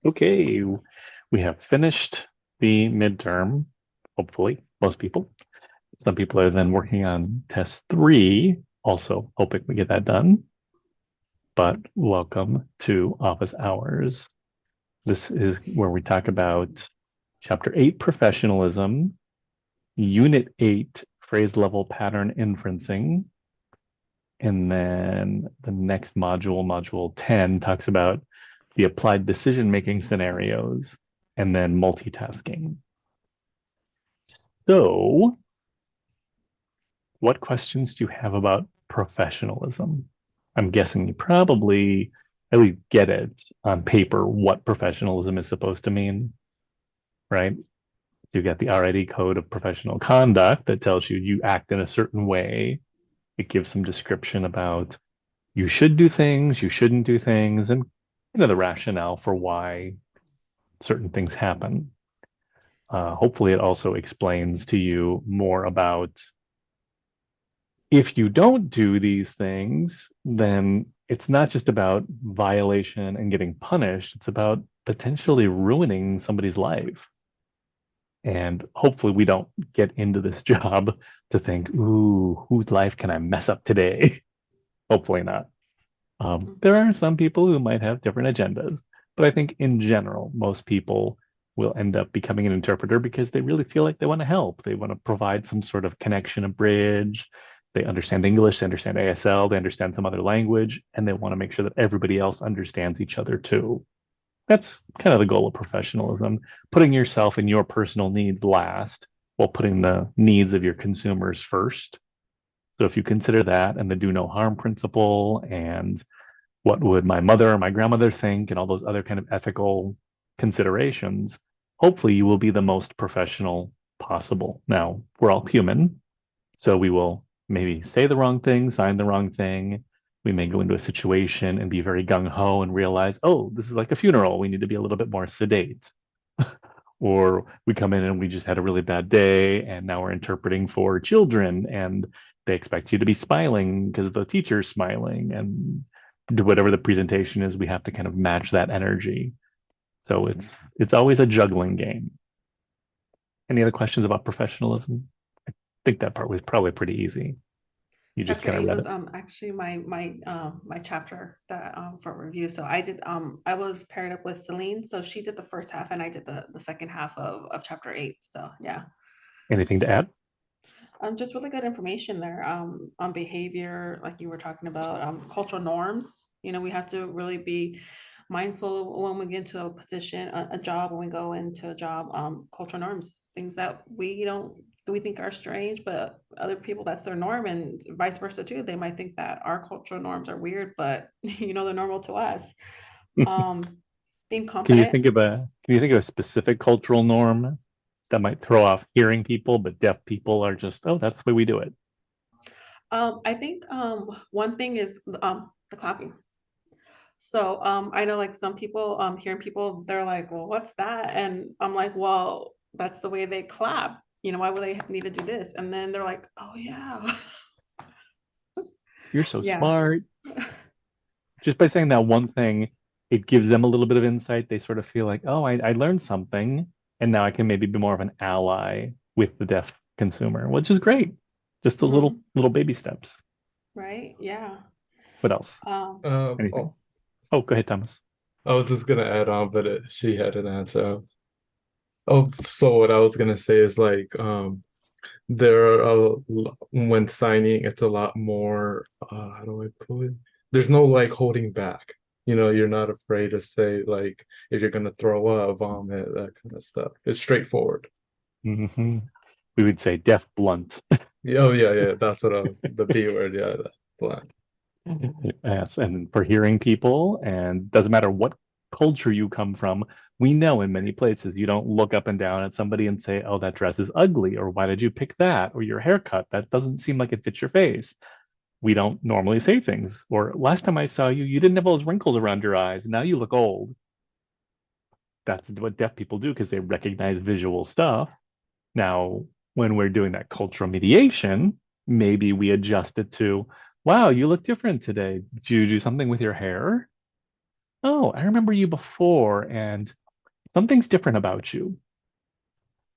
Okay, we have finished the midterm, hopefully, most people. Some people are then working on test three, also hoping we get that done. But welcome to office hours. This is where we talk about chapter eight, professionalism, unit eight, phrase level pattern inferencing. And then the next module, module 10, talks about the applied decision-making scenarios and then multitasking. So, what questions do you have about professionalism? I'm guessing you probably at least get it on paper what professionalism is supposed to mean, right? You get the RID code of professional conduct that tells you you act in a certain way. It gives some description about you should do things, you shouldn't do things, and the rationale for why certain things happen. Hopefully, it also explains to you more about if you don't do these things, then it's not just about violation and getting punished, it's about potentially ruining somebody's life. And hopefully, we don't get into this job to think, ooh, whose life can I mess up today? Hopefully not. There are some people who might have different agendas, but I think in general, most people will end up becoming an interpreter because they really feel like they want to help. They want to provide some sort of connection, a bridge. They understand English, they understand ASL, they understand some other language, and they want to make sure that everybody else understands each other too. That's kind of the goal of professionalism, putting yourself and your personal needs last while putting the needs of your consumers first. So if you consider that and the do no harm principle and what would my mother or my grandmother think and all those other kind of ethical considerations, hopefully you will be the most professional possible. Now, we're all human, so we will maybe say the wrong thing, sign the wrong thing. We may go into a situation and be very gung ho and realize, oh, this is like a funeral. We need to be a little bit more sedate. Or we come in and we just had a really bad day and now we're interpreting for children and they expect you to be smiling because the teacher's smiling and do whatever the presentation is, we have to kind of match that energy. So it's always a juggling game. Any other questions about professionalism? I think that part was probably pretty easy. You just Chapter kind of eight read was it. actually my chapter that for review. So I was paired up with Celine. So she did the first half and I did the second half of chapter eight. So yeah. Anything to add? Just really good information there on behavior, like you were talking about, cultural norms. You know, we have to really be mindful when we get into a position, a job, when we go into a job, cultural norms, things that we think are strange, but other people that's their norm, and vice versa too. They might think that our cultural norms are weird, but they're normal to us. Um, being confident. Can you think of a specific cultural norm that might throw off hearing people, but deaf people are just, oh, that's the way we do it. I think one thing is the clapping. So I know like some people, hearing people, they're like, well, what's that? And I'm like, well, that's the way they clap. Why would they need to do this? And then they're like, oh yeah. You're so Yeah. smart. Just by saying that one thing, it gives them a little bit of insight. They sort of feel like, oh, I learned something, and now I can maybe be more of an ally with the deaf consumer, which is great. Just those Hmm. little baby steps. Right. Yeah. What else? Um, Anything? Oh, Oh, go ahead, Thomas. I was just gonna add on, but she had an answer. Oh, so what I was gonna say is like, there are when signing, it's a lot more. How do I put it? There's no like holding back. You're not afraid to say like if you're gonna throw up, vomit, that kind of stuff. It's straightforward. Hmm. We would say deaf blunt. Yeah, oh yeah, yeah. That's what I was. The B word. Yeah, that bland. Yes, and for hearing people, and doesn't matter what culture you come from, we know in many places you don't look up and down at somebody and say, "Oh, that dress is ugly," or "Why did you pick that?" or "Your haircut, that doesn't seem like it fits your face." We don't normally say things. Or last time I saw you, you didn't have all those wrinkles around your eyes. Now you look old. That's what deaf people do because they recognize visual stuff. Now, when we're doing that cultural mediation, maybe we adjust it to, wow, you look different today. Did you do something with your hair? oh, I remember you before, and something's different about you.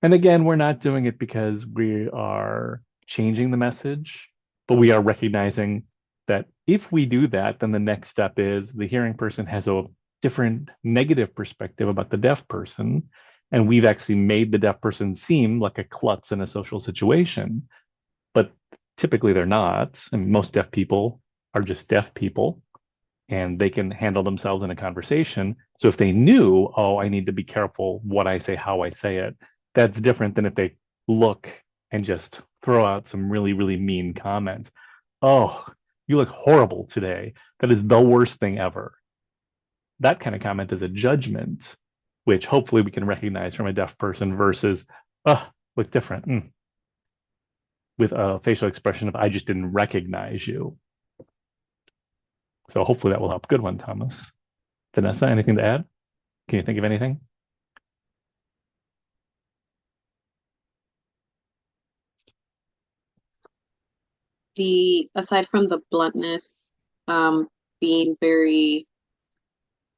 And again, we're not doing it because we are changing the message, but we are recognizing that if we do that, then the next step is the hearing person has a different negative perspective about the deaf person. And we've actually made the deaf person seem like a klutz in a social situation, but typically they're not. And most deaf people are just deaf people and they can handle themselves in a conversation. So if they knew, oh, I need to be careful what I say, how I say it, that's different than if they look and just throw out some really, really mean comments. Oh, you look horrible today. That is the worst thing ever. That kind of comment is a judgment, which hopefully we can recognize from a deaf person versus, oh, look different, with a facial expression of, I just didn't recognize you. So hopefully that will help. Good one, Thomas. Vanessa, anything to add? Can you think of anything? The aside from the bluntness, being very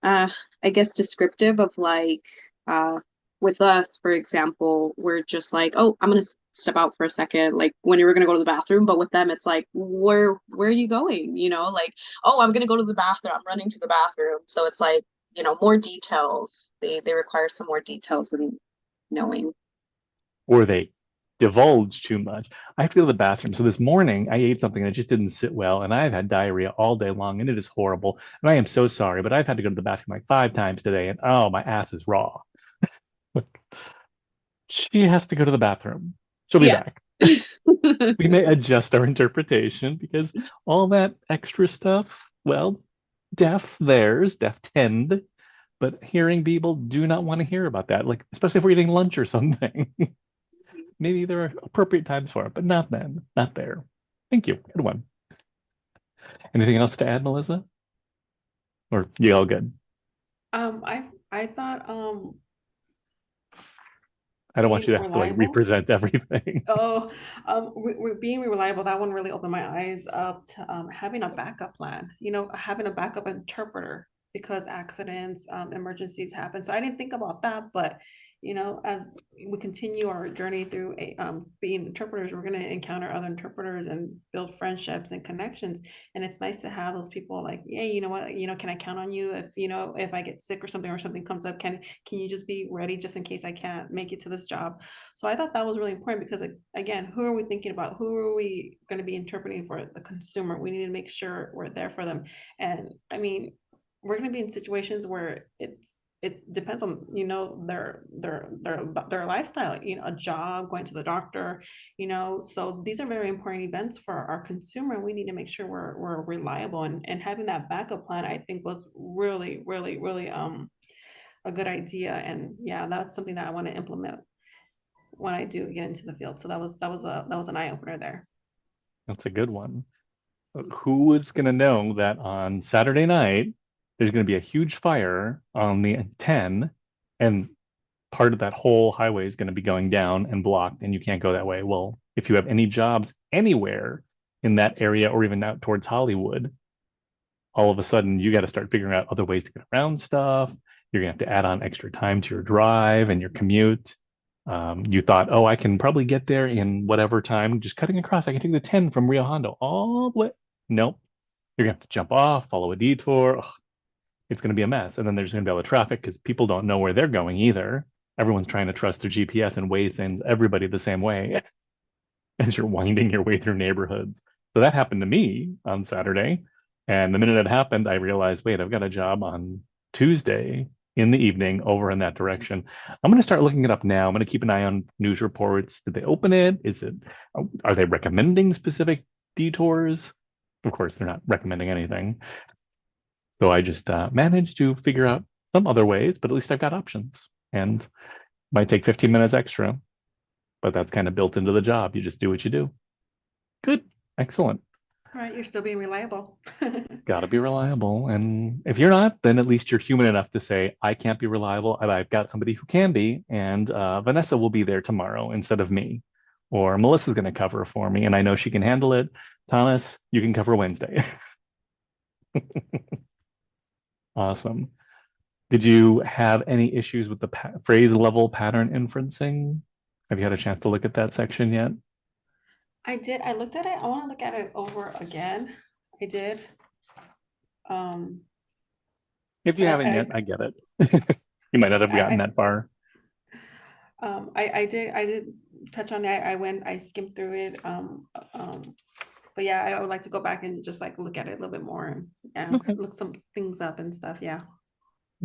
uh I guess descriptive of like uh with us, for example, we're just like, oh, I'm gonna step out for a second, like when you were gonna go to the bathroom, but with them it's like, where are you going? Like, oh, I'm gonna go to the bathroom, I'm running to the bathroom. So it's like, more details. They require some more details than knowing. Or they divulge too much. I have to go to the bathroom. So this morning I ate something that just didn't sit well, and I've had diarrhea all day long, and it is horrible. And I am so sorry, but I've had to go to the bathroom like 5 times today, and oh, my ass is raw. She has to go to the bathroom. She'll be Yeah. back. We may adjust our interpretation because all that extra stuff, well, deaf theirs, deaf tend, but hearing people do not want to hear about that. Like, especially if we're eating lunch or something. Maybe there are appropriate times for it, but not then, not there. Thank you. Good one. Anything else to add, Melissa? Or you all good? I thought I don't want being you to have to like reliable. represent everything. Oh, being reliable, that one really opened my eyes up to having a backup plan, having a backup interpreter because accidents, emergencies happen. So I didn't think about that, but as we continue our journey through being interpreters, we're going to encounter other interpreters and build friendships and connections. And it's nice to have those people like, yeah, you know what, can I count on you if I get sick or something comes up, can you just be ready just in case I can't make it to this job? So I thought that was really important because, like, again, who are we thinking about? Who are we going to be interpreting for? The consumer. We need to make sure we're there for them. And I mean, we're going to be in situations where it depends on their lifestyle, a job, going to the doctor, so these are very important events for our consumer. We need to make sure we're reliable, and having that backup plan, I think, was really, really, really a good idea. And yeah, that's something that I want to implement when I do get into the field. So that was an eye opener there. That's a good one. Who is going to know that on Saturday night there's going to be a huge fire on the 10 and part of that whole highway is going to be going down and blocked and you can't go that way? Well, if you have any jobs anywhere in that area or even out towards Hollywood, all of a sudden you got to start figuring out other ways to get around stuff. You're going to have to add on extra time to your drive and your commute. You thought, oh, I can probably get there in whatever time, just cutting across. I can take the 10 from Rio Hondo all the way. Nope. You're going to have to jump off, follow a detour. Ugh, it's going to be a mess. And then there's going to be all the traffic because people don't know where they're going either. Everyone's trying to trust their GPS, and Waze sends everybody the same way as you're winding your way through neighborhoods. So that happened to me on Saturday. And the minute it happened, I realized, wait, I've got a job on Tuesday in the evening over in that direction. I'm going to start looking it up now. I'm going to keep an eye on news reports. Did they open it? Are they recommending specific detours? Of course, they're not recommending anything. So I just managed to figure out some other ways, but at least I've got options. And might take 15 minutes extra, but that's kind of built into the job. You just do what you do. Good. Excellent. All right, you're still being reliable. Got to be reliable. And if you're not, then at least you're human enough to say, I can't be reliable, but I've got somebody who can be. And Vanessa will be there tomorrow instead of me. Or Melissa's going to cover for me, and I know she can handle it. Thomas, you can cover Wednesday. Awesome. Did you have any issues with the phrase level pattern inferencing? Have you had a chance to look at that section yet? I did. I looked at it. I want to look at it over again. I did. If you So haven't yet, I get it. You might not have gotten that far. I did touch on it. I skimmed through it. But yeah, I would like to go back and just like look at it a little bit more and Okay. look some things up and stuff. Yeah.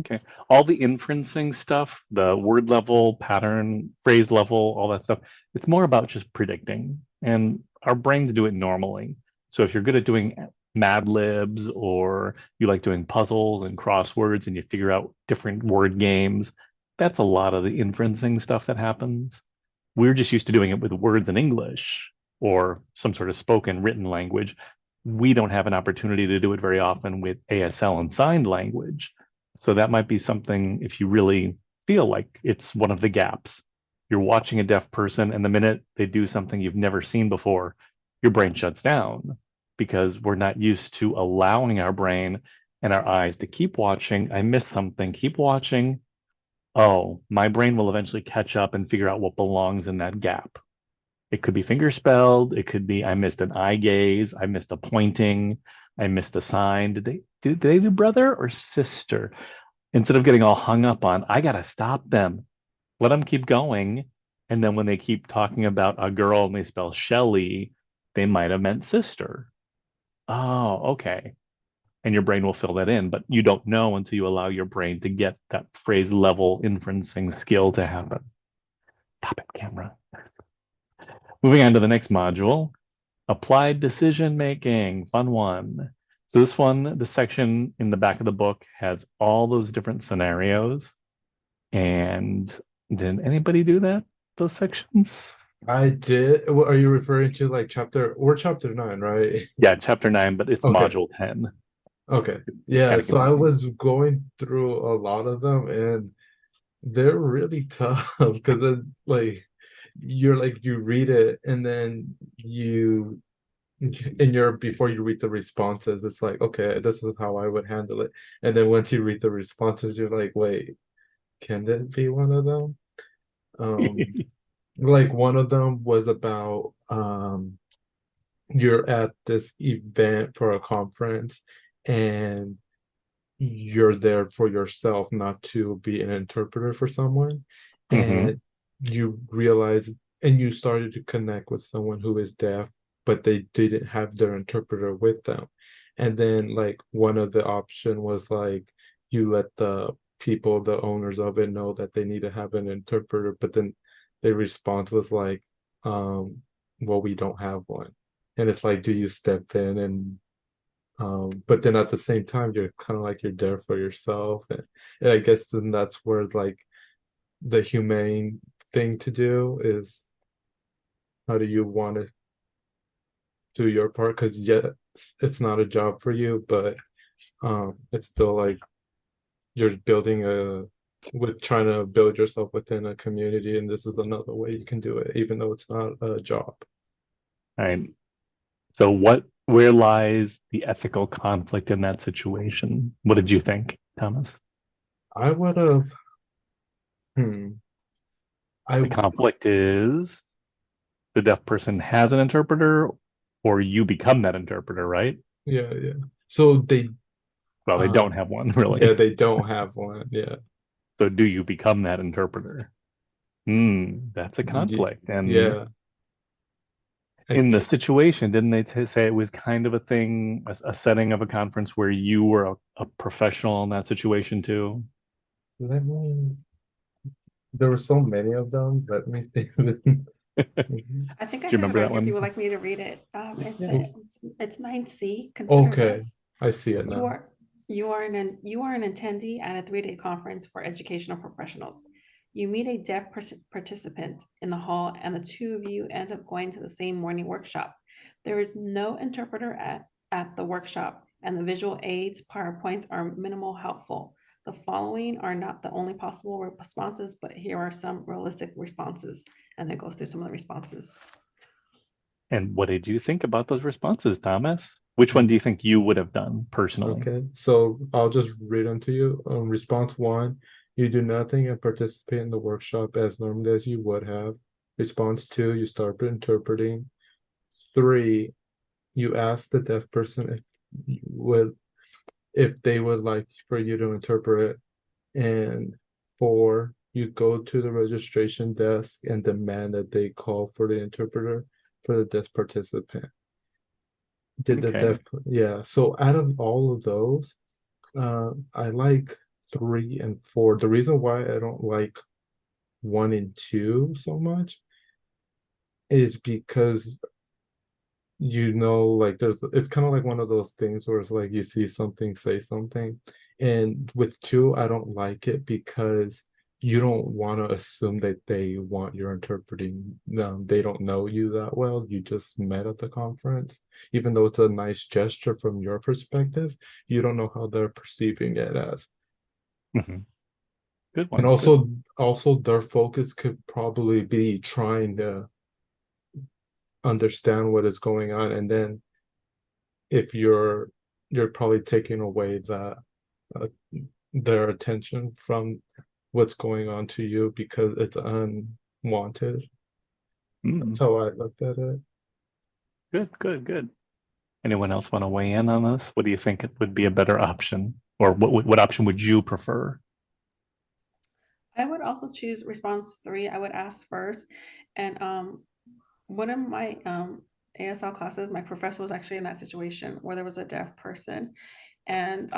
Okay. All the inferencing stuff, the word level, pattern, phrase level, all that stuff, it's more about just predicting. And our brains do it normally. So if you're good at doing Mad Libs or you like doing puzzles and crosswords and you figure out different word games, that's a lot of the inferencing stuff that happens. We're just used to doing it with words in English or some sort of spoken written language. We don't have an opportunity to do it very often with ASL and signed language. So that might be something if you really feel like it's one of the gaps. You're watching a deaf person, and the minute they do something you've never seen before, your brain shuts down because we're not used to allowing our brain and our eyes to keep watching. I missed something, keep watching. Oh, my brain will eventually catch up and figure out what belongs in that gap. It could be fingerspelled. It could be I missed an eye gaze. I missed a pointing. I missed a sign. Did they do brother or sister? Instead of getting all hung up on, I gotta stop them. Let them keep going. And then when they keep talking about a girl and they spell Shelly, they might have meant sister. Oh, okay. And your brain will fill that in, but you don't know until you allow your brain to get that phrase level inferencing skill to happen. Stop it, camera. Moving on to the next module, applied decision making, fun one. So this one, the section in the back of the book has all those different scenarios. And did anybody do that? Those sections? I did. What are you referring to? Like chapter 9, right? Yeah, chapter 9, but it's Okay. module 10. Okay. It's Yeah. kind of So I confusing. was going through a lot of them, and they're really tough because then, like, you read it, and then in your before you read the responses, it's like, okay, this is how I would handle it. And then once you read the responses, you're like, wait, can that be one of them? Um, like one of them was about you're at this event for a conference and you're there for yourself, not to be an interpreter for someone. Hmm. And you realize and you started to connect with someone who is deaf, but they didn't have their interpreter with them. And then like one of the option was like you let the people, the owners of it, know that they need to have an interpreter, but then their response was like, well, we don't have one. And it's like, do you step in and but then at the same time you're kind of like you're there for yourself, and I guess then that's where like the humane thing to do is how do you want to do your part, because yeah, it's not a job for you, but it's still like you're building a with trying to build yourself within a community, and this is another way you can do it even though it's not a job. All right. So where lies the ethical conflict in that situation? What did you think, Thomas? I would have hmm I The conflict is the deaf person has an interpreter or you become that interpreter, right? yeah, so they Well, they don't um have one, yeah, really. they don't have one, yeah. So do you become that interpreter? That's a conflict. And Yeah, I, in the situation, didn't they say it was kind of a thing, a setting of a conference where you were a professional in that situation too? let me. There were so many of them. Let me think. Mhm. I think I Do you have it remember right that here if you one? would like me to read it. Yeah. It's 9C. Consider Okay, this. I see it You now. are you are an attendee at a 3-day conference for educational professionals. You meet a deaf participant in the hall, and the two of you end up going to the same morning workshop. There is no interpreter at the workshop, and the visual aids, PowerPoints are minimal helpful. The following are not the only possible responses, but here are some realistic responses. And it goes through some of the responses. And what did you think about those responses, Thomas? Which one do you think you would have done personally? Okay, so I'll just read them to you. Response one, you do nothing and participate in the workshop as normally as you would have. Response two, you start interpreting. Three, you ask the deaf person if they would like for you to interpret it. And four, you go to the registration desk and demand that they call for the interpreter for the deaf participant. Okay. Yeah, so out of all of those, I like 3 and 4. The reason why I don't like 1 and 2 so much is because like it's kind of like one of those things where it's like you see something, say something. And with 2, I don't like it because you don't want to assume that they want your interpreting. They don't know you that well. You just met at the conference. Even though it's a nice gesture from your perspective, you don't know how they're perceiving it as. Mhm. Good And one. Good. also their focus could probably be trying to understand what is going on. And then if you're probably taking away uh, their attention from what's going on to you because it's unwanted. That's Mm, how I looked at it. good, good, good. Anyone else want to weigh in on this? What do you think it would be a better option? Or what option would you prefer? I would also choose response three. I would ask first. And one of my ASL classes, my professor was actually in that situation where there was a deaf person and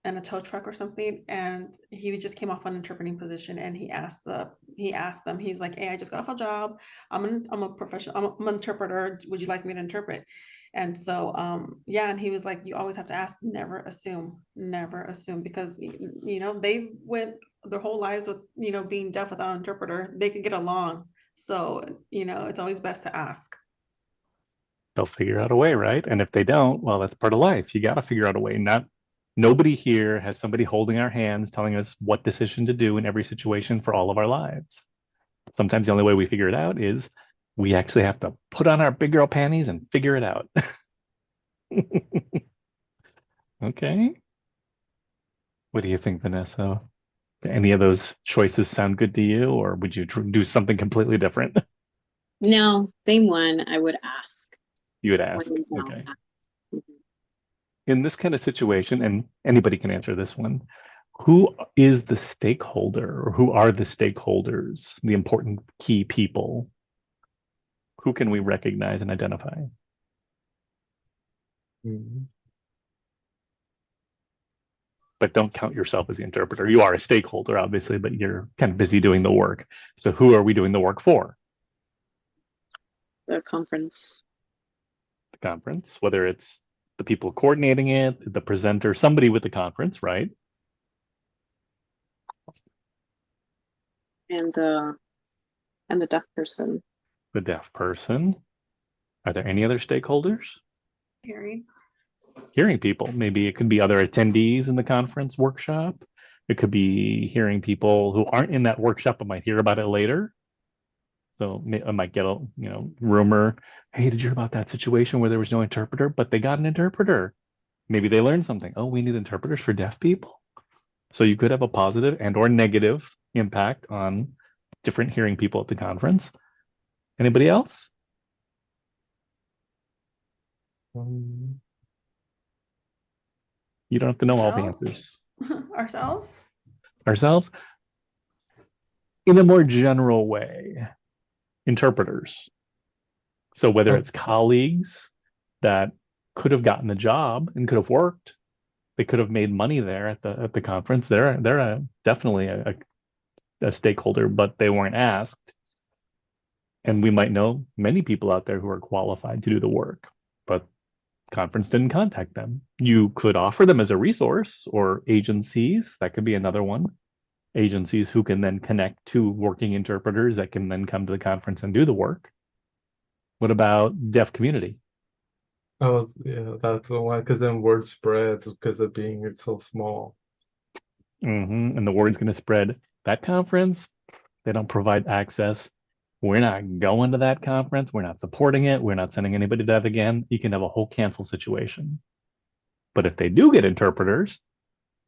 a tow truck or something, and he just came off an interpreting position, and he asked them, he's like, hey, I just got off a job, I'm a professional, I'm an interpreter, would you like me to interpret? And so yeah, and he was like, you always have to ask, never assume, because they went their whole lives with being deaf without an interpreter, they could get along. So it's always best to ask. They'll figure out a way, right? And if they don't, well, that's part of life. You got to figure out a way. Nobody here has somebody holding our hands telling us what decision to do in every situation for all of our lives. Sometimes the only way we figure it out is we actually have to put on our big girl panties and figure it out. Okay. What do you think, Vanessa? Any of those choices sound good to you, or would you do something completely different? No, same one. I would ask You would when ask. in doubt. Okay. Ask. Mhm. In this kind of situation, and anybody can answer this one, who is the stakeholder or who are the stakeholders, the important key people? Who can we recognize and identify? Mhm. But don't count yourself as the interpreter. You are a stakeholder, obviously, but you're kind of busy doing the work. So who are we doing the work for? The conference. The conference, whether it's the people coordinating it, the presenter, somebody with the conference, right? And the deaf person. The deaf person. Are there any other stakeholders? Hearing. Hearing people. Maybe it could be other attendees in the conference workshop. It could be hearing people who aren't in that workshop but might hear about it later. So I might get a rumor. Hey, did you hear about that situation where there was no interpreter, but they got an interpreter? Maybe they learned something. Oh, we need interpreters for deaf people. So you could have a positive and or negative impact on different hearing people at the conference. Anybody else? Um, You don't have to know all the Ourselves. answers. Ourselves. Ourselves, in a more general way, interpreters. So whether oh, it's colleagues that could have gotten the job and could have worked, they could have made money there at the conference. They're definitely a stakeholder, but they weren't asked. And we might know many people out there who are qualified to do the work, but conference didn't contact them. You could offer them as a resource, or agencies. That could be another one. Agencies who can then connect to working interpreters that can then come to the conference and do the work. What about deaf community? yeah, that's the one because then word spreads because of being it's so small. And the word's going to spread. That conference, they don't provide access. we're not going to that conference. We're not supporting it. We're not sending anybody to that again. You can have a whole cancel situation. But if they do get interpreters,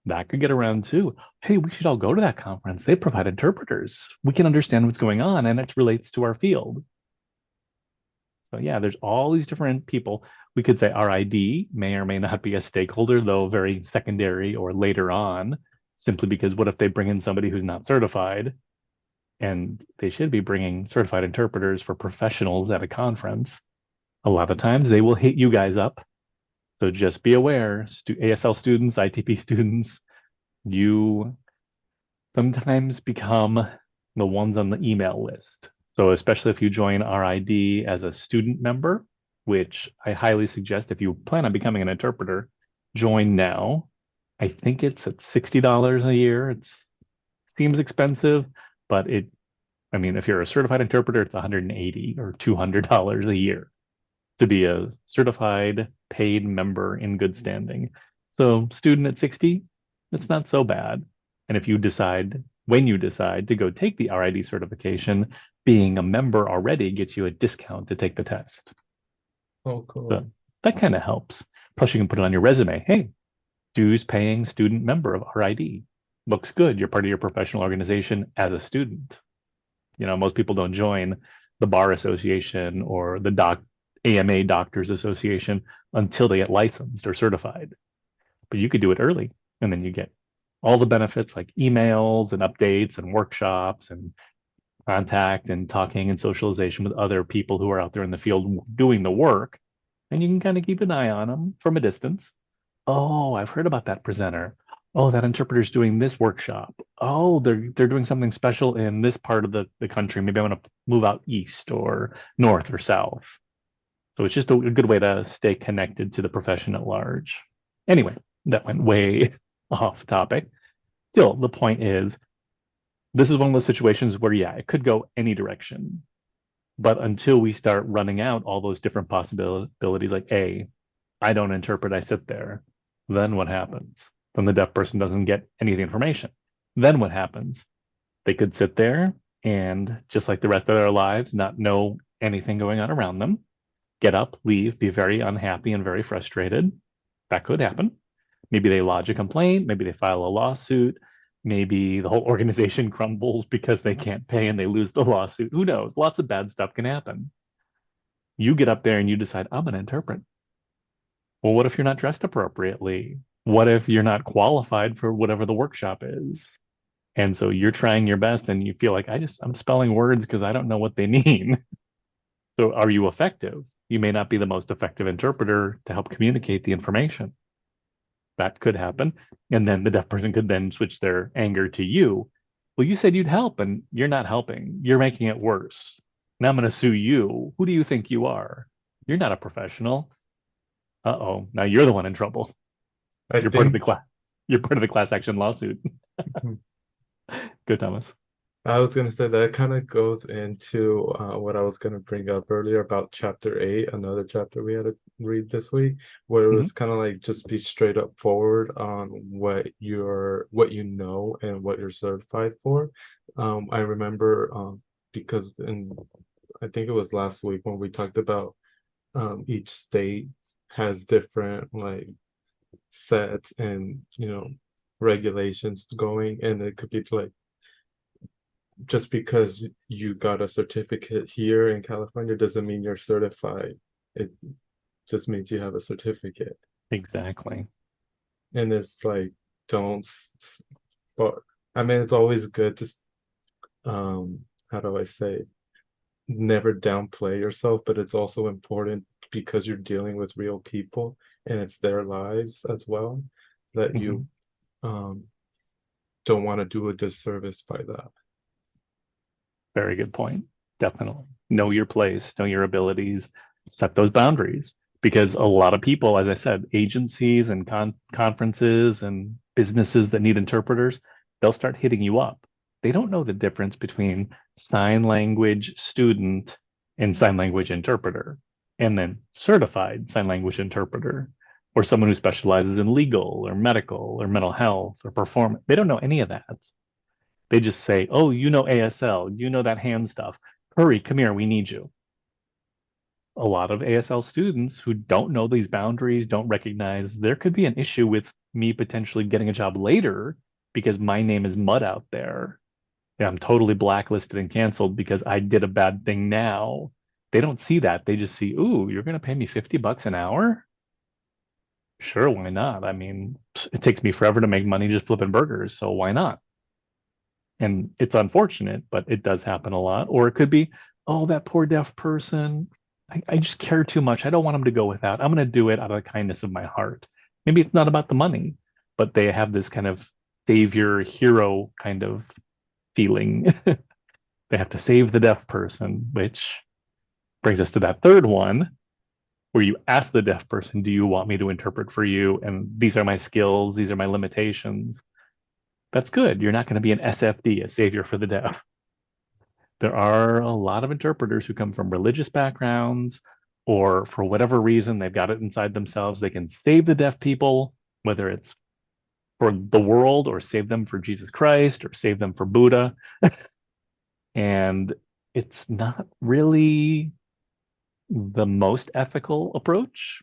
that could get around too. Hey, we should all go to that conference. They provide interpreters. We can understand what's going on and it relates to our field. So yeah, there's all these different people. We could say RID may or may not be a stakeholder, though very secondary or later on, simply because what if they bring in somebody who's not certified? And they should be bringing certified interpreters for professionals at a conference. A lot of times they will hit you guys up. So just be aware, ASL students, ITP students, you sometimes become the ones on the email list. So especially if you join RID as a student member, which I highly suggest if you plan on becoming an interpreter, join now. I think it's at $60 a year. It seems expensive, but I mean, if you're a certified interpreter, it's $180 or $200 a year to be a certified paid member in good standing. So student at 60, it's not so bad. And if you decide, when you decide to go take the RID certification, being a member already gets you a discount to take the test. Oh, cool. So that kind of helps. Plus, you can put it on your resume. Hey, dues paying student member of RID. Looks good. You're part of your professional organization as a student. You know, most people don't join the Bar Association or the AMA Doctors Association until they get licensed or certified. But you could do it early, and then you get all the benefits like emails and updates and workshops and contact and talking and socialization with other people who are out there in the field doing the work. And you can kind of keep an eye on them from a distance. Oh, I've heard about that presenter. Oh, that interpreter's doing this workshop. Oh, they're doing something special in this part of the country. Maybe I want to move out east or north or south. So it's just a good way to stay connected to the profession at large. Anyway, that went way off topic. Still, the point is, this is one of those situations where, yeah, it could go any direction. But until we start running out all those different possibilities, like I don't interpret, I sit there. Then what happens? Then the deaf person doesn't get any of the information. Then what happens? They could sit there and just like the rest of their lives, not know anything going on around them, get up, leave, be very unhappy and very frustrated. That could happen. Maybe they lodge a complaint, maybe they file a lawsuit, maybe the whole organization crumbles because they can't pay and they lose the lawsuit. Who knows? Lots of bad stuff can happen. You get up there and you decide, I'm going to interpret. Well, what if you're not dressed appropriately? What if you're not qualified for whatever the workshop is? And so you're trying your best and you feel like I'm spelling words because I don't know what they mean. So are you effective? You may not be the most effective interpreter to help communicate the information. That could happen. And then the deaf person could then switch their anger to you. Well, you said you'd help and you're not helping. You're making it worse. Now I'm going to sue you. Who do you think you are? You're not a professional. Uh-oh. Now you're the one in trouble. I You're part of think the class. You're part of the class action lawsuit. Go, Thomas. I was gonna say that kind of goes into what I was gonna bring up earlier about chapter 8, another chapter we had to read this week, where it was kind of like just be straight up forward on what you know and what you're certified for. I remember because I think it was last week when we talked about each state has different like sets and regulations going, and it could be like just because you got a certificate here in California doesn't mean you're certified. It just means you have a certificate. Exactly. And it's like, but I mean, it's always good to, how do I say, never downplay yourself, but it's also important because you're dealing with real people and it's their lives as well, that you don't want to do a disservice by that. Very good point. Definitely. Know your place, know your abilities, set those boundaries. Because a lot of people, as I said, agencies and conferences and businesses that need interpreters, they'll start hitting you up. They don't know the difference between sign language student and sign language interpreter, and then certified sign language interpreter, or someone who specializes in legal or medical or mental health or performance. They don't know any of that. They just say, oh, you know ASL, you know that hand stuff. hurry, come here, we need you. A lot of ASL students who don't know these boundaries, don't recognize there could be an issue with me potentially getting a job later because my name is mud out there. And I'm totally blacklisted and canceled because I did a bad thing now. They don't see that. They just see, ooh, you're going to pay me $50 an hour? Sure, why not? I mean, it takes me forever to make money just flipping burgers, so why not? And it's unfortunate, but it does happen a lot. Or it could be, oh, that poor deaf person. I just care too much. I don't want him to go without. I'm going to do it out of the kindness of my heart. Maybe it's not about the money, but they have this kind of savior hero kind of feeling. They have to save the deaf person, which brings us to that third one where you ask the deaf person, do you want me to interpret for you? And these are my skills, these are my limitations. That's good. You're not going to be an SFD, a savior for the deaf. There are a lot of interpreters who come from religious backgrounds, or for whatever reason, they've got it inside themselves. They can save the deaf people, whether it's for the world or save them for Jesus Christ or save them for Buddha. And it's not really the most ethical approach.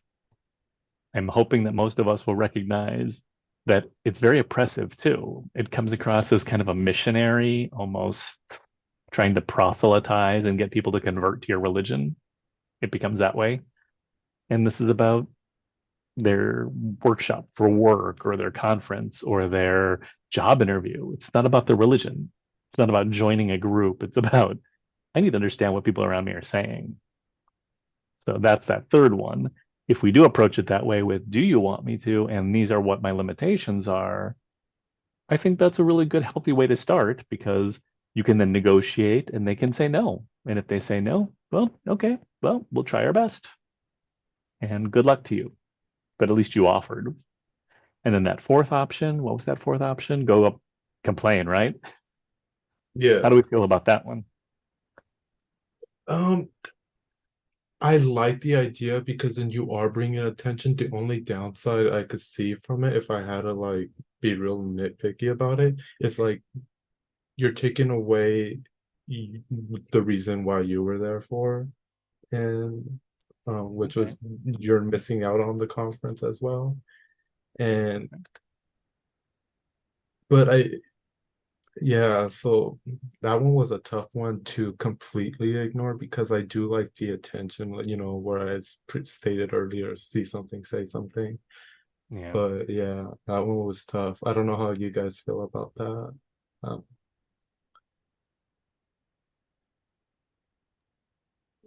I'm hoping that most of us will recognize that it's very oppressive too. It comes across as kind of a missionary, almost trying to proselytize and get people to convert to your religion. It becomes that way. And this is about their workshop for work or their conference or their job interview. It's not about the religion. It's not about joining a group. It's about, I need to understand what people around me are saying. So that's that third one. If we do approach it that way with, do you want me to? And these are what my limitations are. I think that's a really good, healthy way to start because you can then negotiate and they can say no. And if they say no, well, okay, well, we'll try our best. And good luck to you. But at least you offered. And then that fourth option, what was that fourth option? Go up, complain, right? Yeah. How do we feel about that one? Um, I like the idea because then you are bringing attention. The only downside I could see from it, if I had to like be real nitpicky about it, is like you're taking away the reason why you were there for, and which was you're missing out on the conference as well. And but yeah, so that one was a tough one to completely ignore because I do like the attention, whereas stated earlier, see something, say something. Yeah. But yeah, that one was tough. I don't know how you guys feel about that. Um,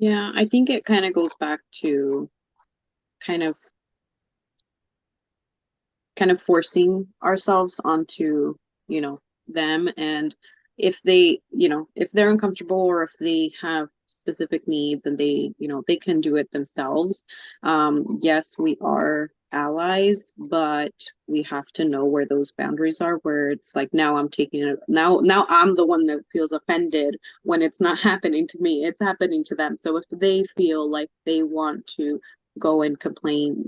Yeah, I think it kind of goes back to kind of forcing ourselves onto, them. And if they, if they're uncomfortable or if they have specific needs and they, they can do it themselves. Yes, we are allies, but we have to know where those boundaries are, where it's like, now I'm taking it, now I'm the one that feels offended when it's not happening to me, it's happening to them. So if they feel like they want to go and complain,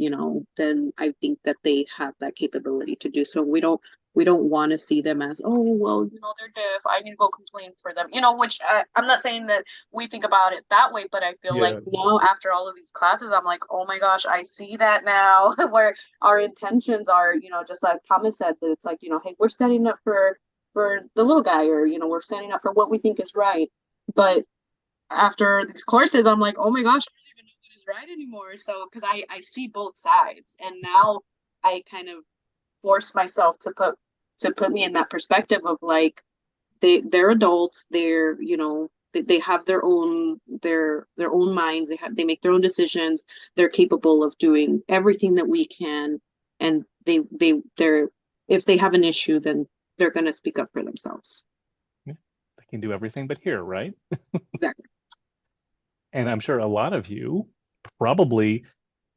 then I think that they have that capability to do so. We don't want to see them as, oh, well, they're deaf, I need to go complain for them, which I'm not saying that we think about it that way, but I feel like yeah, now after all of these classes, I'm like, oh my gosh, I see that now, where our intentions are, just like Thomas said, that it's like, hey, we're standing up for the little guy, or, we're standing up for what we think is right. But after these courses, I'm like, oh my gosh, I don't even know what is right anymore. So, because I see both sides, and now I kind of force myself to put me in that perspective of like, they're adults, they're, they have their own minds, they make their own decisions, they're capable of doing everything that we can, and they're, if they have an issue, then they're going to speak up for themselves. Yeah. They can do everything but hear, right? Exactly. And I'm sure a lot of you probably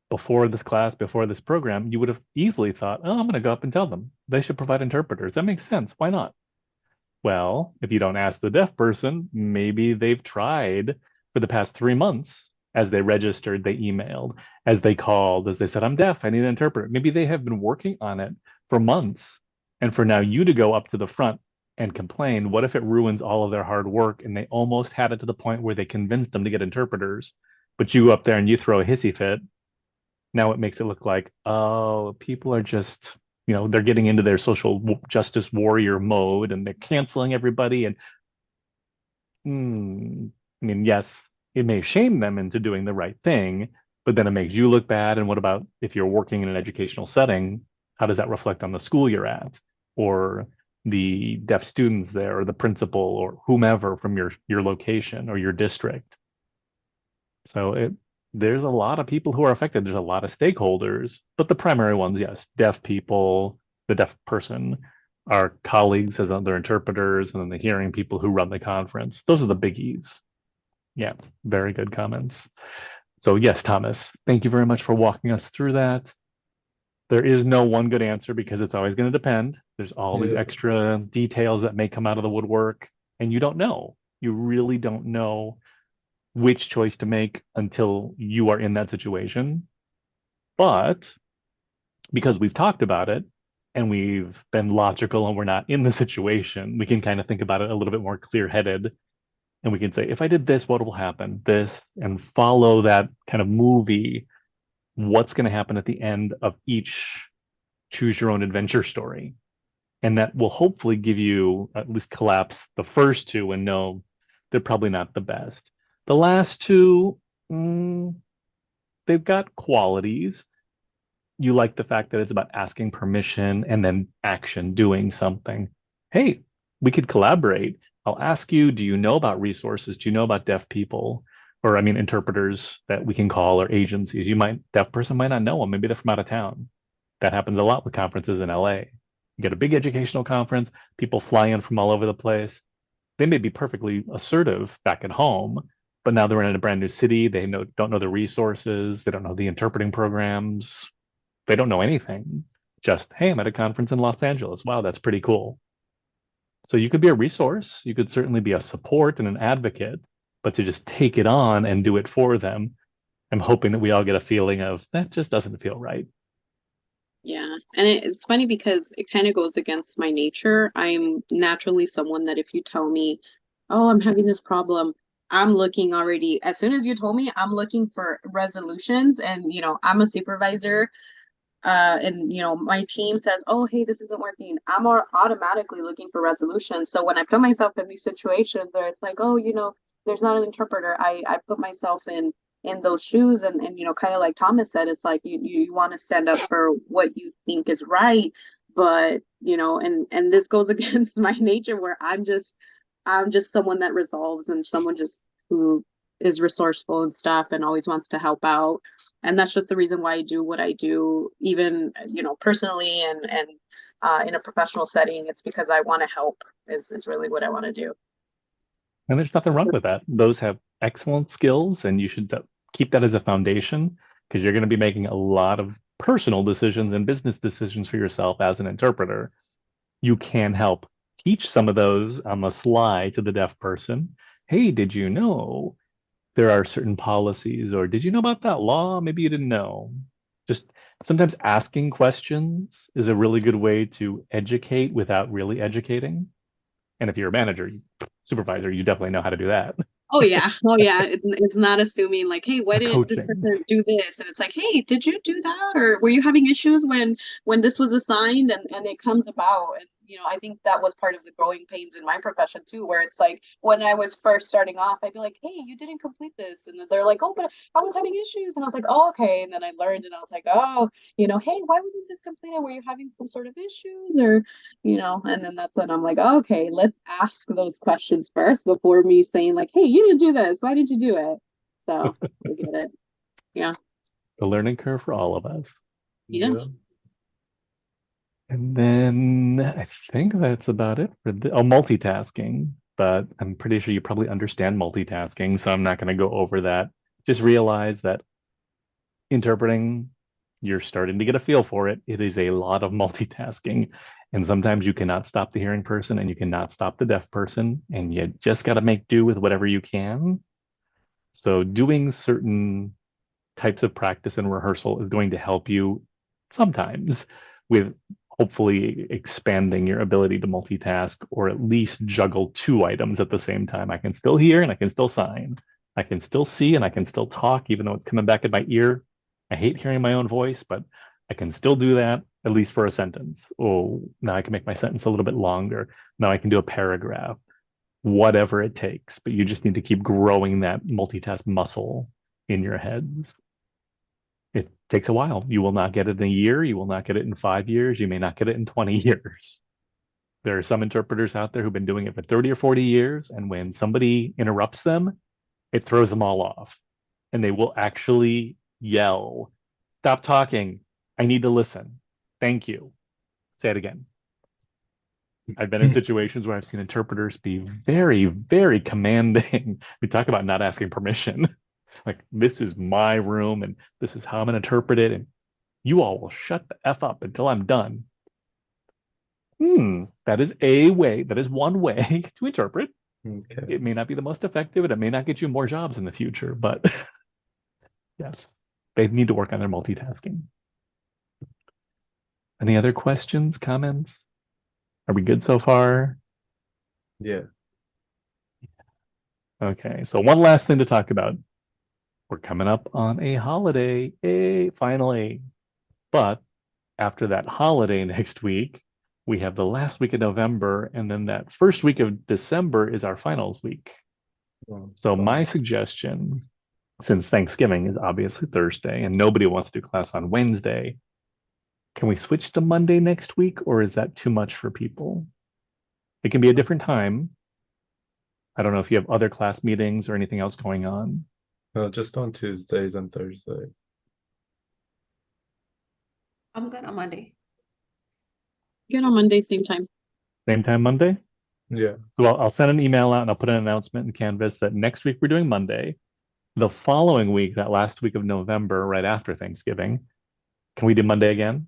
before this class, before this program, you would have easily thought, oh, I'm going to go up and tell them they should provide interpreters. That makes sense. Why not? Well, if you don't ask the deaf person, maybe they've tried for the past 3 months as they registered, they emailed, as they called, as they said, I'm deaf, I need an interpreter. Maybe they have been working on it for months. And for now you to go up to the front and complain, what if it ruins all of their hard work and they almost had it to the point where they convinced them to get interpreters, but you go up there and you throw a hissy fit? Now it makes it look like, oh, people are just, they're getting into their social justice warrior mode and they're canceling everybody. And I mean, yes, it may shame them into doing the right thing, but then it makes you look bad. And what about if you're working in an educational setting? How does that reflect on the school you're at, or the deaf students there, or the principal, or whomever from your location or your district? So there's a lot of people who are affected. There's a lot of stakeholders, but the primary ones, yes, deaf people, the deaf person, our colleagues as other interpreters, and then the hearing people who run the conference. Those are the biggies. Yeah, very good comments. So yes, Thomas, thank you very much for walking us through that. There is no one good answer because it's always going to depend. There's all these Yeah. extra details that may come out of the woodwork, and you don't know. You really don't know which choice to make until you are in that situation. But because we've talked about it and we've been logical and we're not in the situation, we can kind of think about it a little bit more clear-headed. And we can say, if I did this, what will happen? This, and follow that kind of movie. What's going to happen at the end of each choose your own adventure story? And that will hopefully give you at least collapse the first two and know they're probably not the best. The last two, they've got qualities. You like the fact that it's about asking permission and then action, doing something. Hey, we could collaborate. I'll ask you, do you know about resources? Do you know about deaf people? Or I mean, interpreters that we can call or agencies. Deaf person might not know them. Maybe they're from out of town. That happens a lot with conferences in LA. You get a big educational conference, people fly in from all over the place. They may be perfectly assertive back at home, but now they're in a brand new city. They don't know the resources. They don't know the interpreting programs. They don't know anything. Just, hey, I'm at a conference in Los Angeles. Wow, that's pretty cool. So you could be a resource. You could certainly be a support and an advocate, but to just take it on and do it for them, I'm hoping that we all get a feeling of that just doesn't feel right. Yeah. And it's funny because it kind of goes against my nature. I'm naturally someone that if you tell me, oh, I'm having this problem, I'm looking already, as soon as you told me, I'm looking for resolutions. And, I'm a supervisor. And my team says, oh, hey, this isn't working. I'm automatically looking for resolutions. So when I put myself in these situations where it's like, oh, there's not an interpreter, I put myself in those shoes, and kind of like Thomas said, it's like you want to stand up for what you think is right, but and this goes against my nature where I'm just someone that resolves, and someone just who is resourceful and stuff and always wants to help out. And that's just the reason why I do what I do, even personally, and in a professional setting. It's because I want to help, is really what I want to do. And there's nothing wrong with that. Those have excellent skills, and you should keep that as a foundation because you're going to be making a lot of personal decisions and business decisions for yourself as an interpreter. You can help teach some of those on the sly to the deaf person. Hey, did you know there are certain policies, or did you know about that law? Maybe you didn't know. Just sometimes asking questions is a really good way to educate without really educating. And if you're a manager, supervisor, you definitely know how to do that. Oh yeah. Oh yeah. It's not assuming like, hey, why Or didn't this coaching. person do this? And it's like, hey, did you do that? Or were you having issues when this was assigned? And it comes about. And I think that was part of the growing pains in my profession too, where it's like when I was first starting off, I'd be like, hey, you didn't complete this. And then they're like, oh, but I was having issues. And I was like, oh, okay. And then I learned, and I was like, oh, hey, why wasn't this completed? Were you having some sort of issues? Or and then that's when I'm like, oh, okay, let's ask those questions first before me saying like, hey, you didn't do this, why did you do it? So I get it. Yeah. The learning curve for all of us. Yeah. Yeah. And then I think that's about it for multitasking. But I'm pretty sure you probably understand multitasking, so I'm not going to go over that. Just realize that interpreting, you're starting to get a feel for it. It is a lot of multitasking. And sometimes you cannot stop the hearing person and you cannot stop the deaf person. And you just got to make do with whatever you can. So doing certain types of practice and rehearsal is going to help you sometimes with hopefully expanding your ability to multitask or at least juggle two items at the same time. I can still hear and I can still sign. I can still see and I can still talk, even though it's coming back in my ear. I hate hearing my own voice, but I can still do that, at least for a sentence. Oh, now I can make my sentence a little bit longer. Now I can do a paragraph, whatever it takes. But you just need to keep growing that multitask muscle in your heads. It takes a while. You will not get it in a year. You will not get it in 5 years. You may not get it in 20 years. There are some interpreters out there who've been doing it for 30 or 40 years. And when somebody interrupts them, it throws them all off. And they will actually yell, "Stop talking. I need to listen. Thank you." Say it again. I've been in situations where I've seen interpreters be very, very commanding. We talk about not asking permission. Like, this is my room and this is how I'm going to interpret it. And you all will shut the F up until I'm done. That is a way, that is one way to interpret. Okay. It may not be the most effective and it may not get you more jobs in the future, but yes, they need to work on their multitasking. Any other questions, comments? Are we good so far? Yeah. Okay, so one last thing to talk about. We're coming up on a holiday, finally. But after that holiday next week, we have the last week of November, and then that first week of December is our finals week. So my suggestion, since Thanksgiving is obviously Thursday and nobody wants to do class on Wednesday, can we switch to Monday next week, or is that too much for people? It can be a different time. I don't know if you have other class meetings or anything else going on. No, just on Tuesdays and Thursdays. I'm good on Monday. Get on Monday, same time. Same time Monday? Yeah. So I'll send an email out and I'll put an announcement in Canvas that next week we're doing Monday. The following week, that last week of November, right after Thanksgiving, can we do Monday again?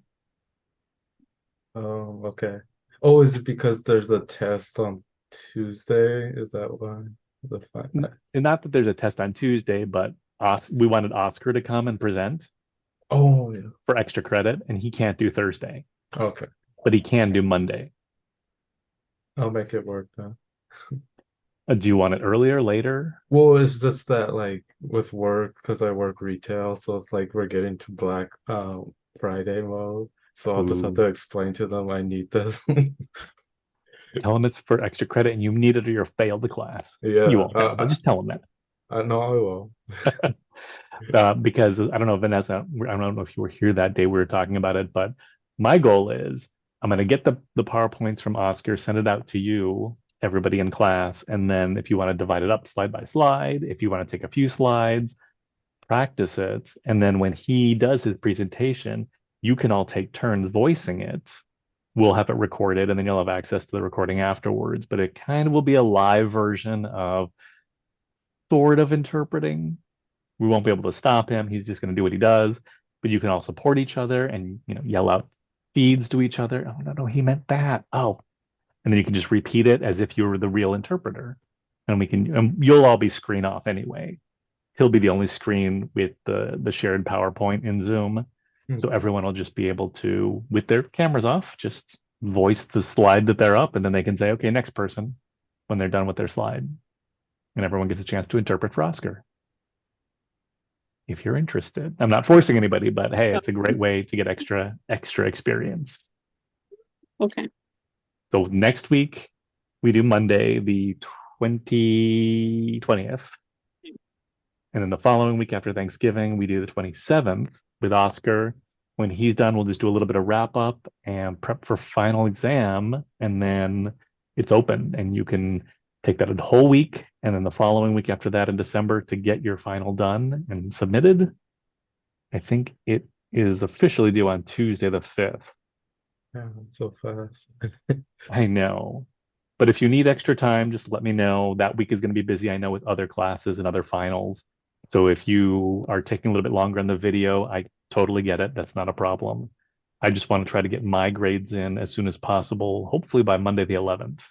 Oh, okay. Oh, is it because there's a test on Tuesday? Is that why? The fact And not that there's a test on Tuesday, but we wanted Oscar to come and present Oh, yeah. for extra credit, and he can't do Thursday, Okay. but he can do Monday. I'll make it work then. Do you want it earlier, later? Well, it's just that like with work, because I work retail, so it's like we're getting to Black Friday mode. So I'll just have to explain to them I need this. Tell him it's for extra credit and you need it or you'll fail the class. Yeah, You won't fail, but just tell him that. I know I will. Because I don't know, Vanessa, I don't know if you were here that day we were talking about it, but my goal is I'm going to get the PowerPoints from Oscar, send it out to you, everybody in class, and then if you want to divide it up slide by slide, if you want to take a few slides, practice it, and then when he does his presentation, you can all take turns voicing it. We'll have it recorded, and then you'll have access to the recording afterwards, but it kind of will be a live version of sort of interpreting. We won't be able to stop him. He's just going to do what he does. But you can all support each other and yell out feeds to each other. Oh no, he meant that. Oh, and then you can just repeat it as if you were the real interpreter. And you'll all be screen off anyway. He'll be the only screen with the shared PowerPoint in Zoom. So everyone will just be able to, with their cameras off, just voice the slide that they're up, and then they can say, okay, next person, when they're done with their slide. And everyone gets a chance to interpret for Oscar. If you're interested. I'm not forcing anybody, but hey, it's a great way to get extra experience. Okay. So next week, we do Monday, the 20th. And then the following week after Thanksgiving, we do the 27th with Oscar. When he's done, we'll just do a little bit of wrap up and prep for final exam. And then it's open and you can take that a whole week. And then the following week after that in December to get your final done and submitted. I think it is officially due on Tuesday, the 5th. Yeah, so fast. I know. But if you need extra time, just let me know. That week is going to be busy, I know, with other classes and other finals. So if you are taking a little bit longer on the video, I totally get it. That's not a problem. I just want to try to get my grades in as soon as possible, hopefully by Monday the 11th.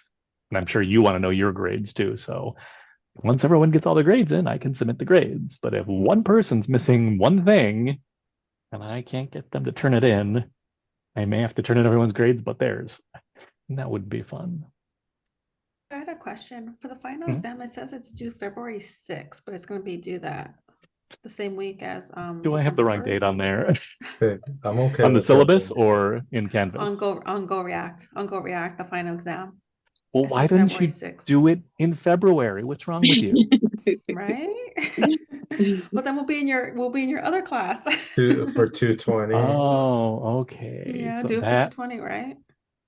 And I'm sure you want to know your grades too. So once everyone gets all the grades in, I can submit the grades. But if one person's missing one thing and I can't get them to turn it in, I may have to turn in everyone's grades but theirs. And that would be fun. I had a question. For the final Mhm. exam, it says it's due February 6th, but it's going to be due the same week as Do I have the December right date 1st on there? Okay, I'm okay On the with that syllabus then. or in Canvas? on Go React, the final exam. Well, It why says didn't February you 6th, do it in February? What's wrong with you? right? Well, then we'll be in your other class. For 220. Oh, okay. Yeah, So do it for that 220, right?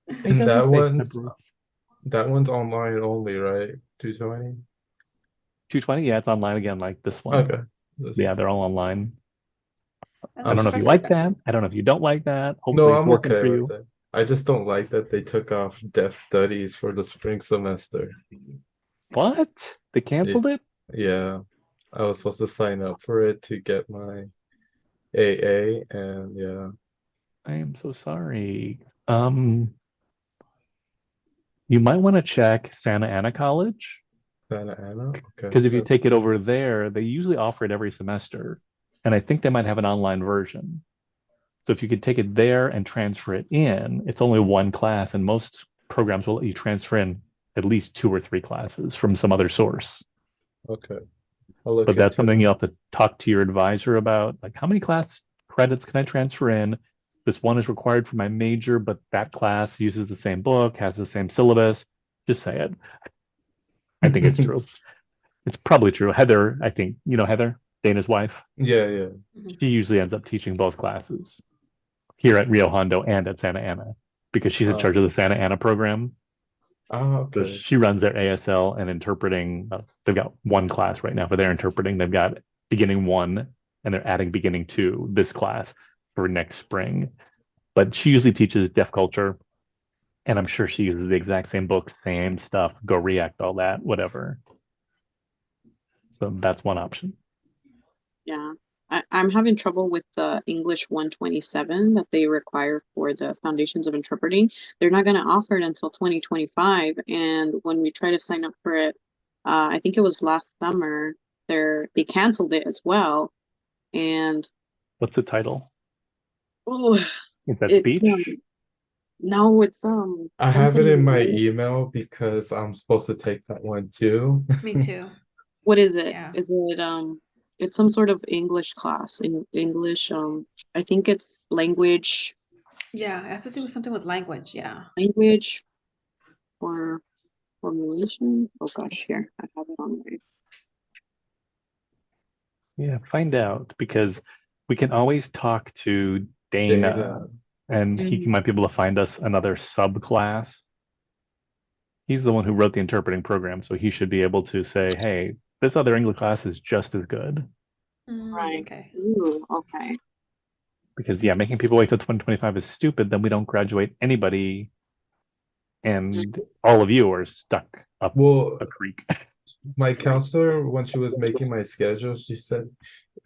it And doesn't say February that one's online only, right? 220? 220. Yeah, it's online again, like this one. Okay. This Yeah, one. they're all online. And I the don't know if you professor, like that. I don't know if you don't like that. No, Hopefully it's I'm working okay for with you. it. I just don't like that they took off Deaf Studies for the spring semester. What? They canceled it? Yeah, I was supposed to sign up for it to get my AA, and yeah, I am so sorry. Um, you might want to check Santa Ana College Santa Ana. Okay. because if you take it over there, they usually offer it every semester. And I think they might have an online version. So if you could take it there and transfer it in, it's only one class, and most programs will let you transfer in at least 2 or 3 classes from some other source. Okay, I'll look But that's into something it. you'll have to talk to your advisor about. Like, how many class credits can I transfer in? This one is required for my major, but that class uses the same book, has the same syllabus. Just say it. I think it's true. It's probably true. Heather, I think, you know, Heather, Dana's wife, Yeah, yeah. she usually ends up teaching both classes here at Rio Hondo and at Santa Ana because she's in charge of the Santa Ana program. So Okay. she runs their ASL and interpreting. They've got one class right now for their interpreting. They've got beginning 1 and they're adding beginning 2 this class for next spring. But she usually teaches deaf culture. And I'm sure she uses the exact same books, same stuff, go react, all that, whatever. So that's one option. Yeah. I'm having trouble with the English 127 that they require for the Foundations of Interpreting. They're not going to offer it until 2025. And when we try to sign up for it, I think it was last summer, they canceled it as well. And What's the title? oh, Is that it's speech? no, it's I have it something in my related. email because I'm supposed to take that one too. me too. What is it? Yeah. Is it it's some sort of English class in English. I think it's Yeah, it has to do with something with language. Yeah. language or formulation. Oh gosh, here I have it on my. Yeah, find out because we can always talk to Dana Dana. and he might be able to find us another subclass. He's the one who wrote the interpreting program, so he should be able to say, hey, this other English class is just as good. Right. Okay. Ooh, okay. Because yeah, making people wait till 2025 is stupid, then we don't graduate anybody and all of you are stuck up Well, a creek. my counselor, when she was making my schedule, she said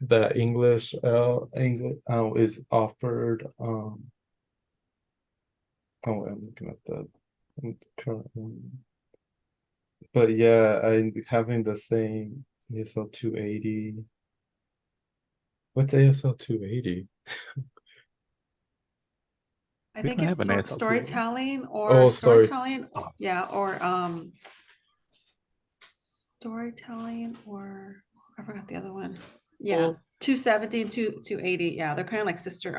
that English is offered. Oh, I'm looking at the current one. But yeah, I'm having the same ASL 280. What's ASL 280? I We think don't it's have an ASL 280. storytelling Oh, sorry. Yeah, or storytelling or I forgot the other one. Yeah, 270 and 280. Yeah, they're kind of like sister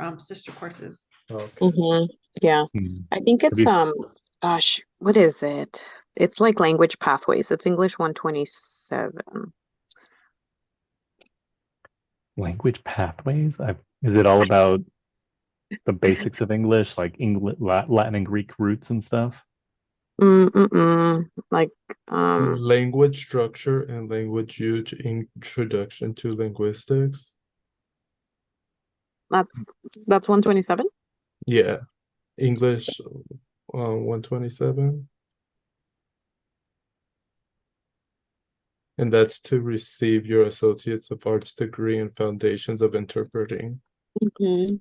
courses. Okay. Yeah. Hmm. I think Have it's you- gosh, what is it? It's like language pathways. It's English 127. Language pathways? Is it all about the basics of English, like English, Latin and Greek roots and stuff? Like Language structure and language use, introduction to linguistics. that's 127. Yeah, English 127. And that's to receive your Associates of Arts degree in Foundations of Interpreting. We're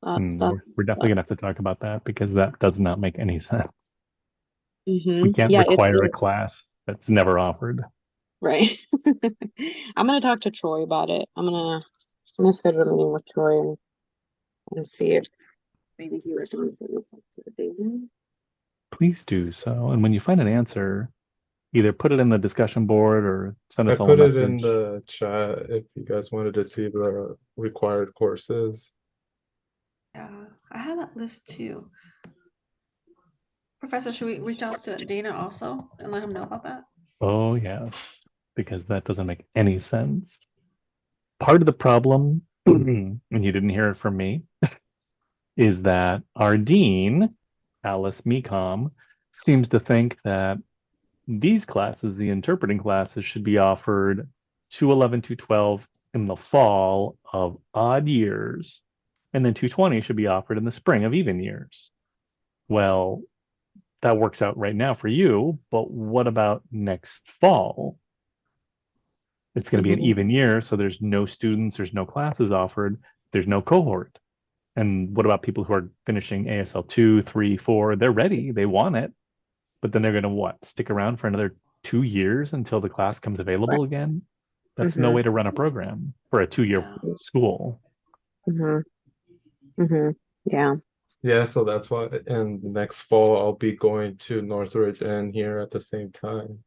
definitely gonna have to talk about that because that does not make any sense. We can't Yeah, require a class that's never offered. right. I'm gonna talk to Troy about it. I'm gonna schedule a meeting with Troy and see if maybe he recommends that we talk to the data. Please do so. And when you find an answer, either put it in the discussion board or send I us all a put it in message. the chat if you guys wanted to see the required courses. Yeah, I had that list too. Professor, should we reach out to Dana also and let him know about that? Oh, yes, because that doesn't make any sense. Part of the problem, and you didn't hear it from me, is that our dean, Alice Mecom, seems to think that these classes, the interpreting classes, should be offered 211, 212 in the fall of odd years, and then 220 should be offered in the spring of even years. Well, that works out right now for you, but what about next fall? It's going to be an Mhm. even year, so there's no students, there's no classes offered, there's no cohort. And what about people who are finishing ASL 2, 3, 4? They're ready, they want it, but then they're going to what? Stick around for another 2 years until the class comes available again? That's no Mhm. way to run a program for a 2 year Yeah. school. Mhm. Mhm. Yeah. Yeah, so that's why. And next fall, I'll be going to Northridge and here at the same time.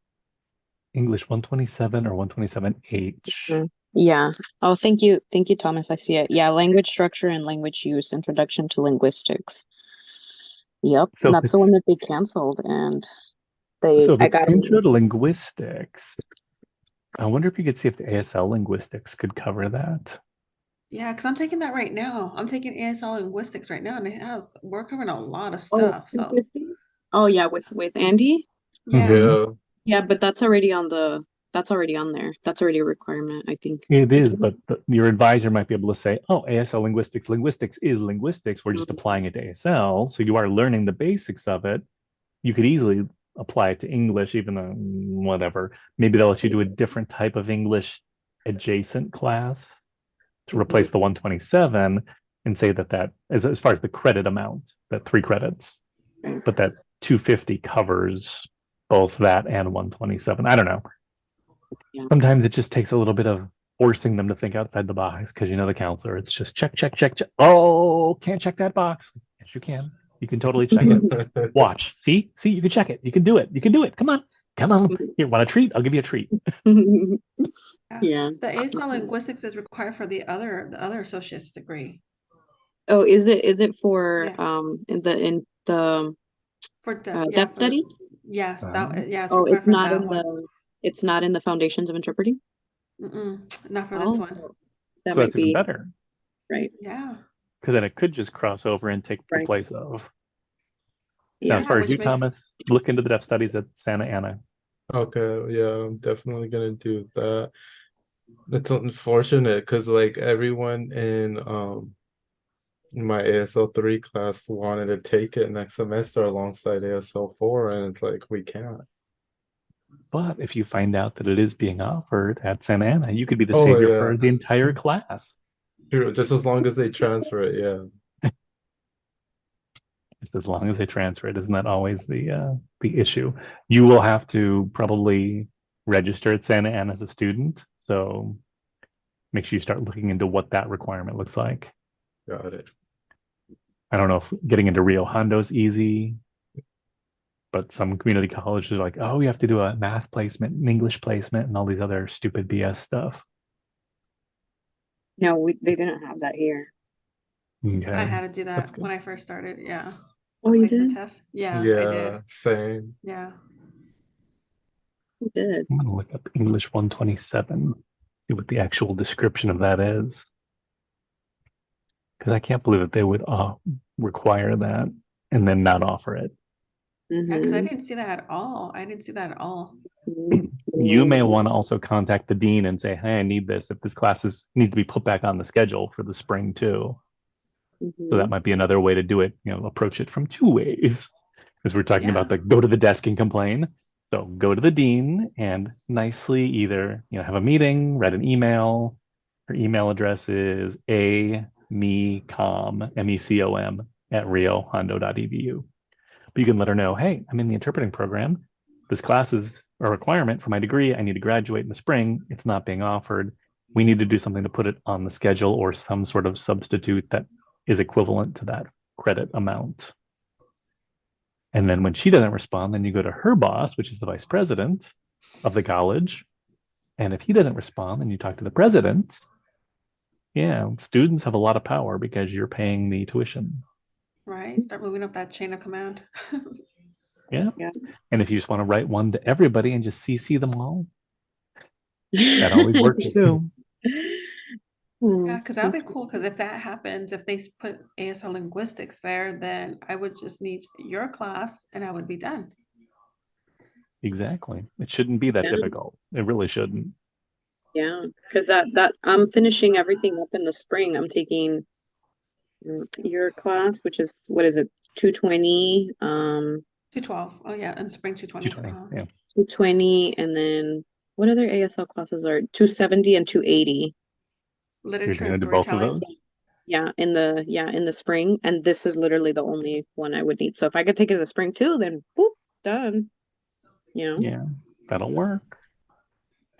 English 127 or 127H. Mhm. Yeah. Oh, thank you, Thomas. I see it. Yeah, language structure and language use, introduction to linguistics. Yep, So and if that's the it's, one that they canceled, and so if I it's got intro them. to linguistics, I wonder if you could see if the ASL linguistics could cover that. Yeah, because I'm taking that right now. I'm taking ASL linguistics right now, and we're covering a lot of Oh, stuff. So 250? Oh yeah, with Andy. yeah, Mhm. Yeah, Yeah, but that's already on there. That's already a requirement, I think. It Is is, it? but your advisor might be able to say, oh, ASL linguistics, linguistics is linguistics. We're just applying it to ASL. So you are learning the basics of it. You could easily apply it to English, even though whatever. Maybe they'll let you do a different type of English adjacent class to Mhm. replace the 127 and say that as far as the credit amount, that 3 credits, Okay. but that 250 covers both that and 127. I don't know. Yeah. Sometimes it just takes a little bit of forcing them to think outside the box because you know the counselor. It's just check, check, check, check. Oh, can't check that box. Yes, you can. You can totally check it. Watch. See, you can check it. You can do it. You can do it. Come on. Come on. Here, want a treat? I'll give you a treat. yeah. Yeah. The ASL linguistics is required for the other associate's degree. Oh, is it for Yeah, in the for deaf studies? yes, Um, it's Oh, required for that one. it's not in the foundations of interpreting? Not for this Oh, one. so that so might that's even be better right. Yeah, because then it could just cross over and take the Right. place of. Now, Yeah. as yeah, far as which you, makes Thomas, look into the deaf studies at Santa Ana. okay, yeah, I'm definitely gonna do that. It's unfortunate because like everyone in my ASL 3 class wanted to take it next semester alongside ASL 4, and it's like we can't. But if you find out that it is being offered at Santa Ana, you could be the Oh savior for yeah, the entire class. true. Just as long as they transfer it, yeah. Just as long as they transfer it, isn't that always the issue? You will have to probably register at Santa Ana as a student, so make sure you start looking into what that requirement looks like. Got it. I don't know if getting into Rio Hondo is easy, but some community colleges are like, oh, you have to do a math placement, an English placement, and all these other stupid BS stuff. No, they didn't have that here. I Okay, had to do that's that good. when I first started. Yeah, Oh, the you placement did? test. Yeah, I did. Yeah, same. Yeah. You did. I'm gonna look up English 127, see what the actual description of that is, because I can't believe that they would require that and then not offer it. Yeah, because I Mm-hmm. didn't see that at all. I didn't see that at all. You may want to also contact the dean and say, hey, I need this if this class needs to be put back on the schedule for the spring too. So Mm-hmm. that might be another way to do it, approach it from two ways. As we're talking Yeah. about the go to the desk and complain. So go to the dean and nicely either, have a meeting, write an email. Her email address is amecom, MECOM, at riohondo.edu. But you can let her know, hey, I'm in the interpreting program. This class is a requirement for my degree. I need to graduate in the spring. It's not being offered. We need to do something to put it on the schedule or some sort of substitute that is equivalent to that credit amount. And then when she doesn't respond, then you go to her boss, which is the vice president of the college. And if he doesn't respond, then you talk to the president. Yeah, students have a lot of power because you're paying the tuition. Right? Start moving up that chain of command. Yeah. Yeah. And if you just want to write one to everybody and just CC them all, that always works too. Yeah, because that'd be cool. Because if that happens, if they put ASL linguistics there, then I would just need your class and I would be done. Exactly. It shouldn't be that Yeah. difficult. It really shouldn't. Yeah, because that I'm finishing everything up in the spring. I'm taking your class, which is what is it, 220, 212. Oh yeah, in spring 220. 220. Yeah. 220, and then what other ASL classes are 270 and 280? You're Literature going and to do both of storytelling. those? Yeah, in the spring, and this is literally the only one I would need. So if I could take it in the spring too, then boop, done. You know? Yeah, that'll work.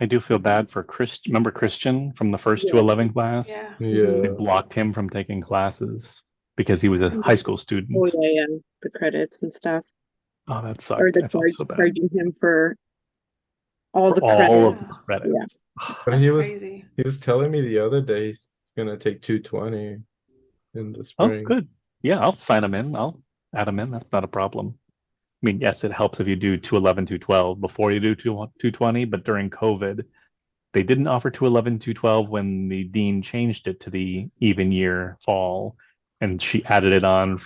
I do feel bad for Christian. Remember Christian from the first Yeah. 211 class? Yeah. They Yeah. blocked him from taking classes because he was a high school student. Oh yeah, the credits and stuff, Oh, that or sucked. the I felt so bad. charging him for all For the all credits. of the credits. But That's he was crazy. telling me the other day he's gonna take 220 in the Oh, spring. good. Yeah, I'll sign him in. I'll add him in. That's not a problem. I mean, yes, it helps if you do 211, 212 before you do 220, but during COVID, they didn't offer 211, 212 when the dean changed it to the even year fall. And she added it on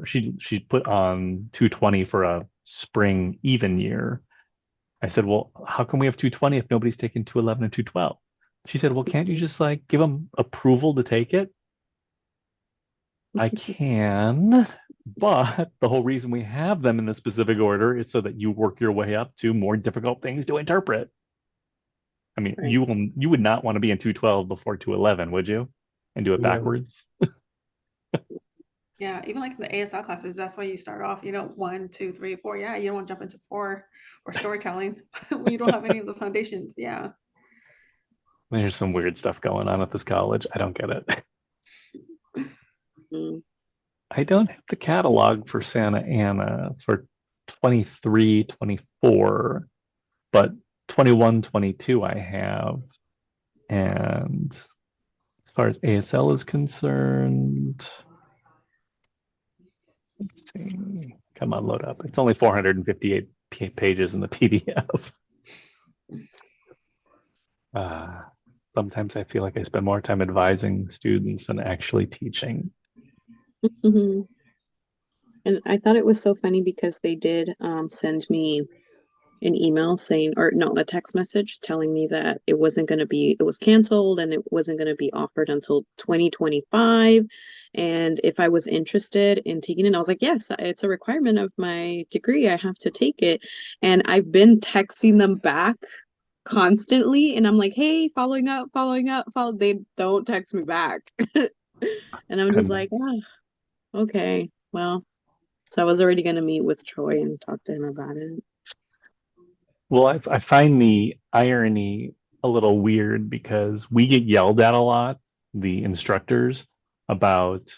she put on 220 for a spring even year. I said, well, how can we have 220 if nobody's taking 211 and 212? She said, well, can't you just like give them approval to take it? I can, but the whole reason we have them in the specific order is so that you work your way up to more difficult things to interpret. I mean, Right. you would not want to be in 212 before 211, would you? And do it No. backwards? Yeah, even like the ASL classes, that's why you start off, 1, 2, 3, 4. Yeah, you don't want to jump into 4 or storytelling when you don't have any of the foundations. Yeah. There's some weird stuff going on at this college. I don't get it. Mm. I don't have the catalog for Santa Ana for 23, 24, but 21, 22 I have. And as far as ASL is concerned, let's see. Come on, load up. It's only 458 pages in the PDF. Sometimes I feel like I spend more time advising students than actually teaching. Mhm. And I thought it was so funny because they did send me an email saying, or no, a text message telling me that it was canceled and it wasn't going to be offered until 2025. And if I was interested in taking it, I was like, yes, it's a requirement of my degree. I have to take it. And I've been texting them back constantly. And I'm like, hey, following up. They don't text me back. And I'm just And like, okay, well. So I was already going to meet with Troy and talk to him about it. well, I find the irony a little weird because we get yelled at a lot, the instructors, about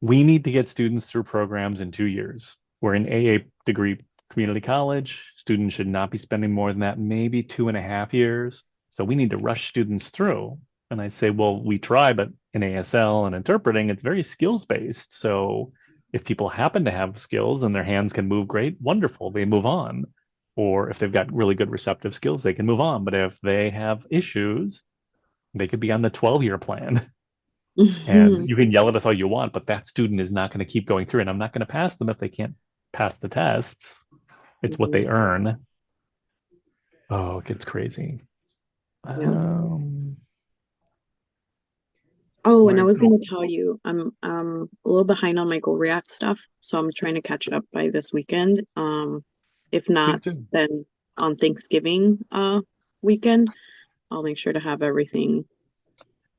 we need to get students through programs in 2 years. We're in AA degree community college. Students should not be spending more than that, maybe 2.5 years. So we need to rush students through. And I say, well, we try, but in ASL and interpreting, it's very skills based. So if people happen to have skills and their hands can move great, wonderful, they move on. Or if they've got really good receptive skills, they can move on. But if they have issues, they could be on the 12-year plan. And you can yell at us all you want, but that student is not going to keep going through, and I'm not going to pass them if they can't pass the tests. It's what they earn. Oh, it gets crazy. Oh, and I was going to tell you, I'm a little behind on my Go React stuff, so I'm trying to catch it up by this weekend. If not, then on Thanksgiving weekend, I'll make sure to have everything.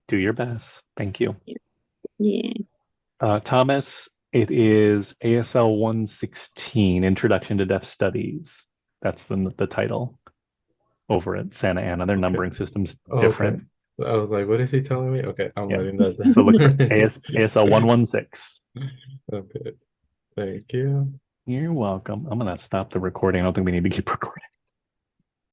Do your best. Thank you. Yeah. Thomas, it is ASL 116, Introduction to Deaf Studies. That's the title over at Santa Ana. Their numbering system's different. I was like, what is he telling me? Okay, I'm Yeah. writing that So look for down. ASL 116. Okay, thank you. You're welcome. I'm gonna stop the recording. I don't think we need to keep recording.